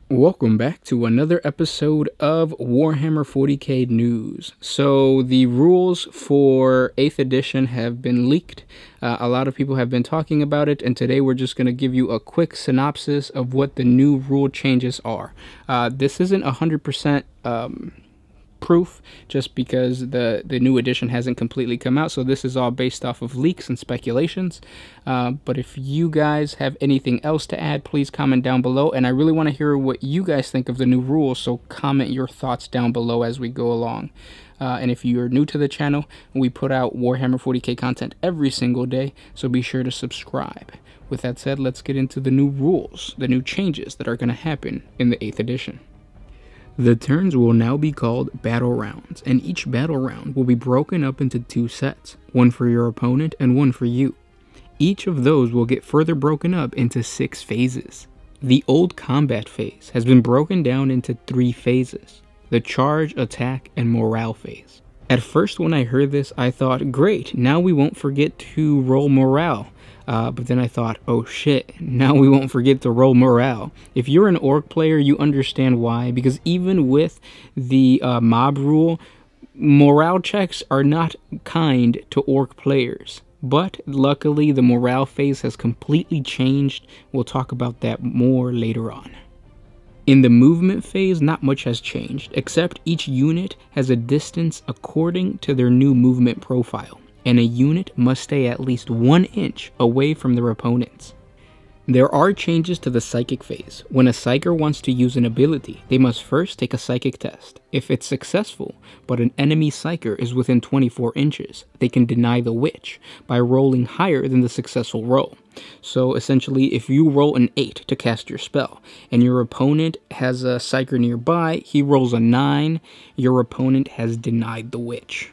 Welcome back to another episode of Warhammer 40k News. So the rules for 8th edition have been leaked. A lot of people have been talking about it, and today we're just going to give you a quick synopsis of what the new rule changes are. This isn't 100% proof just because the new edition hasn't completely come out, so this is all based off of leaks and speculations. But if you guys have anything else to add, please comment down below, and I really want to hear what you guys think of the new rules, so comment your thoughts down below as we go along. And if you're new to the channel, we put out Warhammer 40k content every single day, so be sure to subscribe. With that said, let's get into the new rules, the new changes that are going to happen in the 8th edition. The turns will now be called battle rounds, and each battle round will be broken up into 2 sets, one for your opponent and one for you. Each of those will get further broken up into 6 phases. The old combat phase has been broken down into 3 phases: the charge, attack, and morale phase. At first when I heard this, I thought, great, now we won't forget to roll morale. But then I thought, oh shit, now we won't forget to roll morale. If you're an orc player, you understand why, because even with the mob rule, morale checks are not kind to orc players. But luckily, the morale phase has completely changed. We'll talk about that more later on. In the movement phase, not much has changed, except each unit has a distance according to their new movement profile, and a unit must stay at least 1 inch away from their opponents. There are changes to the psychic phase. When a psyker wants to use an ability, they must first take a psychic test. If it's successful, but an enemy psyker is within 24 inches, they can deny the witch by rolling higher than the successful roll. So essentially, if you roll an 8 to cast your spell, and your opponent has a psyker nearby, he rolls a 9, your opponent has denied the witch.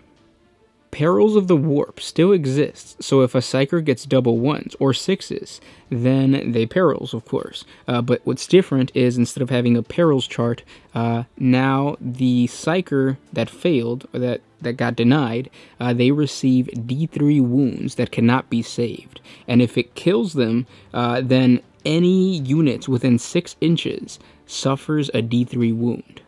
Perils of the Warp still exists, so if a psyker gets double 1s or 6s, then they perils, of course. But what's different is instead of having a perils chart, now the psyker that failed, or that got denied, they receive D3 wounds that cannot be saved. And if it kills them, then any units within 6 inches suffers a D3 wound.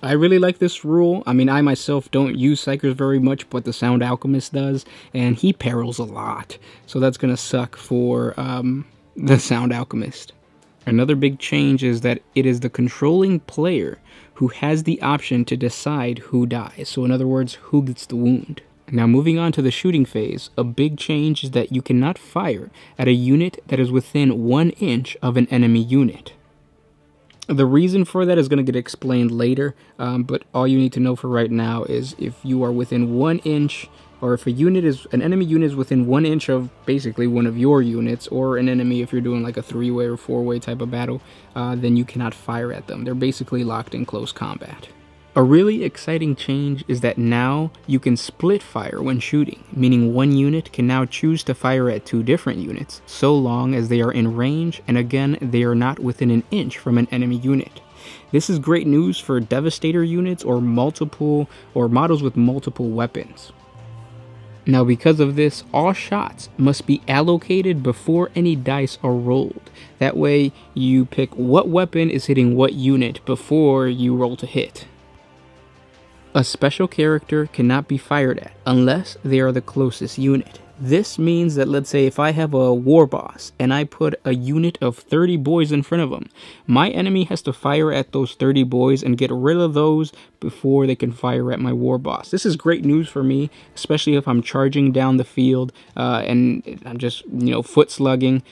I really like this rule. I mean, I myself don't use psychers very much, but the Sound Alchemist does, and he perils a lot. So that's going to suck for the Sound Alchemist. Another big change is that it is the controlling player who has the option to decide who dies. So in other words, who gets the wound. Now moving on to the shooting phase, a big change is that you cannot fire at a unit that is within 1 inch of an enemy unit. The reason for that is going to get explained later, but all you need to know for right now is if you are within 1 inch, or if an enemy unit is within 1 inch of basically one of your units, or an enemy if you're doing like a 3-way or 4-way type of battle, then you cannot fire at them. They're basically locked in close combat. A really exciting change is that now you can split fire when shooting, meaning one unit can now choose to fire at 2 different units, so long as they are in range and again they are not within 1 inch from an enemy unit. This is great news for Devastator units or models with multiple weapons. Now because of this, all shots must be allocated before any dice are rolled. That way you pick what weapon is hitting what unit before you roll to hit. A special character cannot be fired at unless they are the closest unit. This means that, let's say if I have a war boss and I put a unit of 30 boys in front of him, my enemy has to fire at those 30 boys and get rid of those before they can fire at my war boss. This is great news for me, especially if I'm charging down the field and I'm just, foot slugging.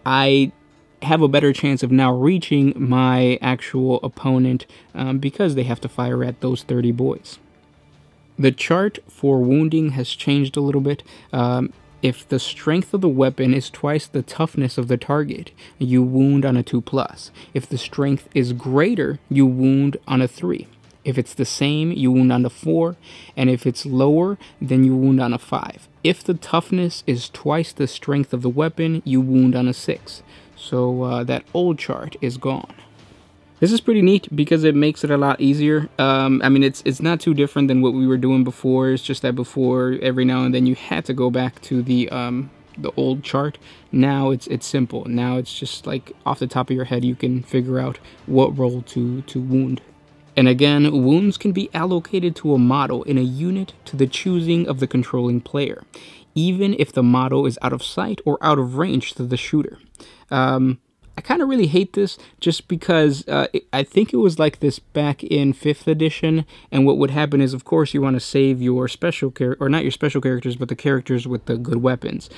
I have a better chance of now reaching my actual opponent because they have to fire at those 30 boys. The chart for wounding has changed a little bit. If the strength of the weapon is twice the toughness of the target, you wound on a 2+. If the strength is greater, you wound on a 3. If it's the same, you wound on a 4, and if it's lower, then you wound on a 5. If the toughness is twice the strength of the weapon, you wound on a 6. So that old chart is gone. This is pretty neat because it makes it a lot easier. I mean, it's not too different than what we were doing before. It's just that before, every now and then, you had to go back to the the old chart. Now it's simple. Now it's just like off the top of your head, you can figure out what role to wound. And again, wounds can be allocated to a model in a unit to the choosing of the controlling player, even if the model is out of sight or out of range to the shooter. I kind of really hate this just because I think it was like this back in 5th edition, and what would happen is, of course, you want to save your special character, or not your special characters, but the characters with the good weapons.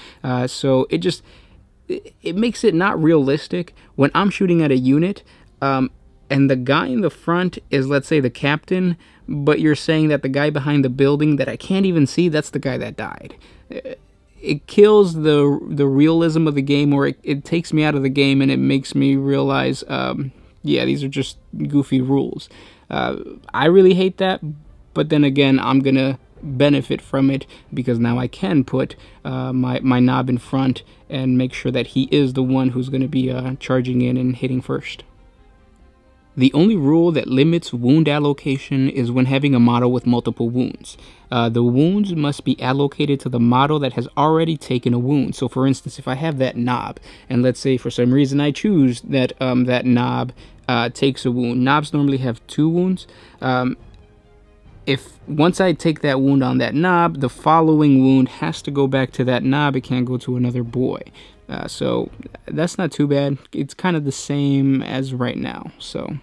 So it makes it not realistic when I'm shooting at a unit, and the guy in the front is, let's say, the captain, but you're saying that the guy behind the building that I can't even see, that's the guy that died. It kills the realism of the game, or it takes me out of the game, and it makes me realize, yeah, these are just goofy rules. I really hate that, but then again, I'm gonna benefit from it because now I can put my knob in front and make sure that he is the one who's gonna be charging in and hitting first. The only rule that limits wound allocation is when having a model with multiple wounds. The wounds must be allocated to the model that has already taken a wound. So for instance, if I have that knob, and let's say for some reason I choose that that knob takes a wound. Knobs normally have 2 wounds. If once I take that wound on that knob, the following wound has to go back to that knob. It can't go to another boy. So that's not too bad. It's kind of the same as right now. So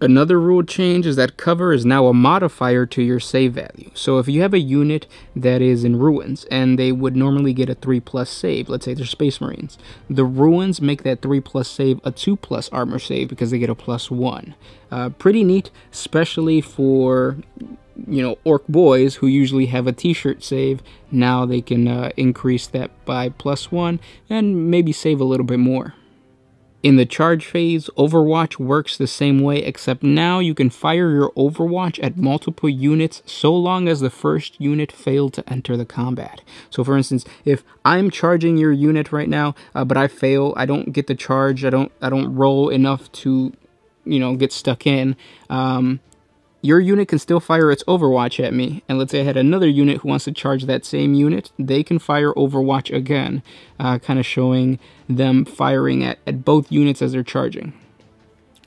another rule change is that cover is now a modifier to your save value. So if you have a unit that is in ruins and they would normally get a 3+ save, let's say they're Space Marines, the ruins make that 3+ save a 2+ armor save because they get a +1. Pretty neat, especially for, you know, orc boys who usually have a t-shirt save. Now they can increase that by +1 and maybe save a little bit more. In the charge phase, Overwatch works the same way, except now you can fire your Overwatch at multiple units so long as the first unit failed to enter the combat. So for instance, if I'm charging your unit right now, but I fail, I don't get the charge, I don't roll enough to, you know, get stuck in, your unit can still fire its Overwatch at me. And let's say I had another unit who wants to charge that same unit, they can fire Overwatch again, kind of showing them firing at both units as they're charging.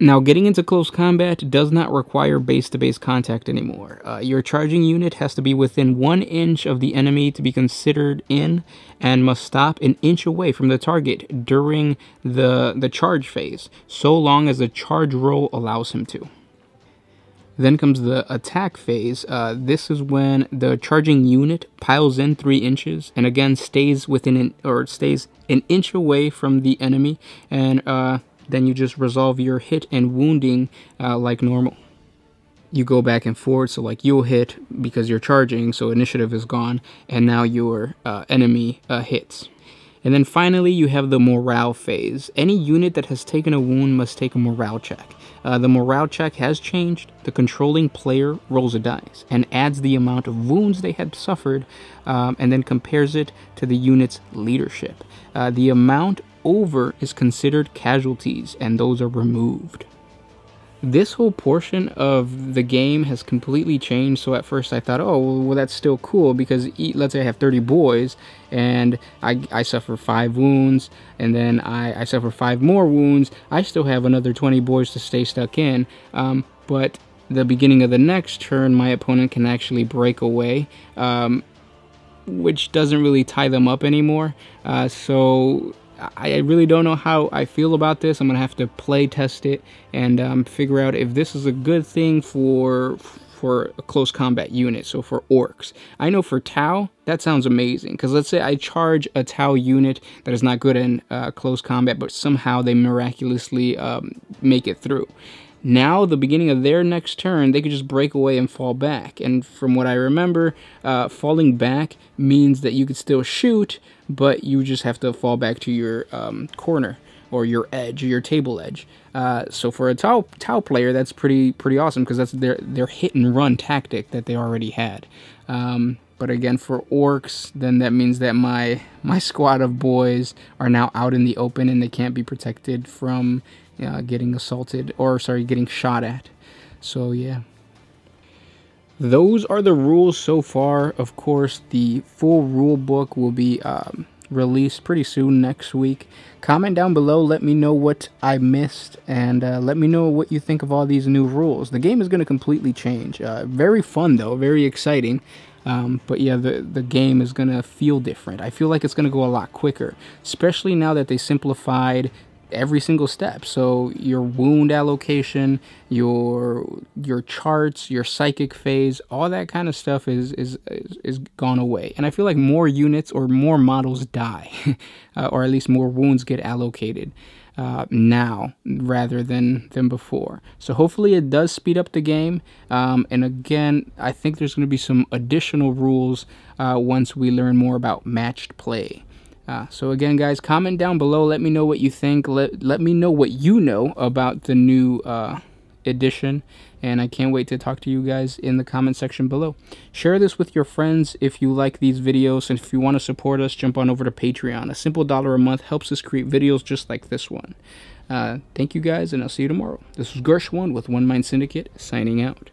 Now, getting into close combat does not require base-to-base contact anymore. Your charging unit has to be within 1 inch of the enemy to be considered in, and must stop an inch away from the target during the charge phase, so long as the charge roll allows him to. Then comes the attack phase. This is when the charging unit piles in 3 inches and again stays stays an inch away from the enemy, and then you just resolve your hit and wounding like normal. You go back and forth, so like you'll hit because you're charging, so initiative is gone, and now your enemy hits. And then finally, you have the morale phase. Any unit that has taken a wound must take a morale check. The morale check has changed. The controlling player rolls a dice and adds the amount of wounds they had suffered, and then compares it to the unit's leadership. The amount over is considered casualties, and those are removed. This whole portion of the game has completely changed. So at first I thought, oh, well, that's still cool because let's say I have 30 boys and I suffer 5 wounds, and then I suffer 5 more wounds. I still have another 20 boys to stay stuck in. But the beginning of the next turn, my opponent can actually break away, which doesn't really tie them up anymore. So I really don't know how I feel about this. I'm going to have to play test it and figure out if this is a good thing for a close combat unit, so for orcs. I know for Tau, that sounds amazing, because let's say I charge a Tau unit that is not good in close combat, but somehow they miraculously make it through. Now, the beginning of their next turn, they could just break away and fall back. And from what I remember, falling back means that you could still shoot, but you just have to fall back to your corner or your edge or your table edge. So for a Tau player, that's pretty awesome, because that's their hit and run tactic that they already had. But again, for orcs, then that means that my squad of boys are now out in the open and they can't be protected from getting assaulted, or sorry, getting shot at. So yeah, those are the rules so far. Of course, the full rule book will be released pretty soon next week. Comment down below, let me know what I missed, and let me know what you think of all these new rules. The game is going to completely change. Very fun though, very exciting. But yeah, the game is going to feel different. I feel like it's going to go a lot quicker, especially now that they simplified every single step. So your wound allocation, your charts, your psychic phase, all that kind of stuff is gone away. And I feel like more units or more models die, or at least more wounds get allocated now rather than before. So hopefully it does speed up the game. And again, I think there's going to be some additional rules once we learn more about matched play. So again, guys, comment down below. Let me know what you think. Let me know what you know about the new edition. And I can't wait to talk to you guys in the comment section below. Share this with your friends if you like these videos. And if you want to support us, jump on over to Patreon. A simple $1 a month helps us create videos just like this one. Thank you guys, and I'll see you tomorrow. This was Gershwin with One Mind Syndicate, signing out.